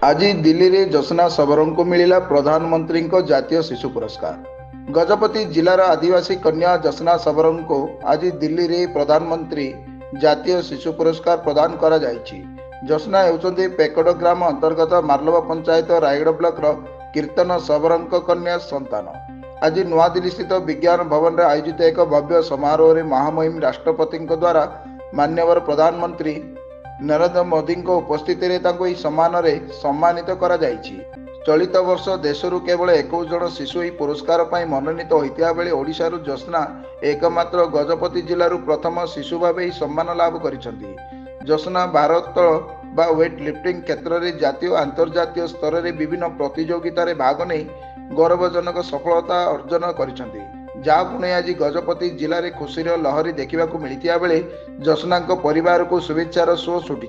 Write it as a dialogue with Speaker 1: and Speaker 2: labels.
Speaker 1: आज दिल्ली में जसना सबरन को मिला प्रधानमंत्री जातीय शिशु पुरस्कार। गजपति जिलार आदिवासी कन्या जसना सबरन को आज दिल्ली में प्रधानमंत्री जातीय शिशु पुरस्कार प्रदान करा जायछि। जसना हेउचंदी पेकड़ ग्राम अंतर्गत मार्लवा पंचायत रायगढ़ ब्लॉक कीर्तन सबरन कन्या संतान। आज नुआदिल्ली स्थित विज्ञान भवन में आयोजित एक भव्य समारोह में महामहिम राष्ट्रपति द्वारा माननीय प्रधानमंत्री नरेंद्र मोदी उपस्थित सम्मान सम्मानित करा जायछि। चलित वर्ष देशरू केवल 21 जन शिशु ही पुरस्कार पर मनोनीत होता बेले ओडिशारू जसना एकमात्र गजपति जिलूर प्रथम शिशु भाव ही सम्मान लाभ करिसेंती। जसना भारत बा वेट लिफ्टिंग क्षेत्र में जातीय और अंतर्जातीय स्तर में विभिन्न प्रतियोगितार भाग नहीं गौरवजनक सफलता अर्जन करिसेंती। जहां आज गजपति जिले में खुशी लहरी देखा मिलता बेले जसना परिवार को शुभेच्छार सुओ छुटी।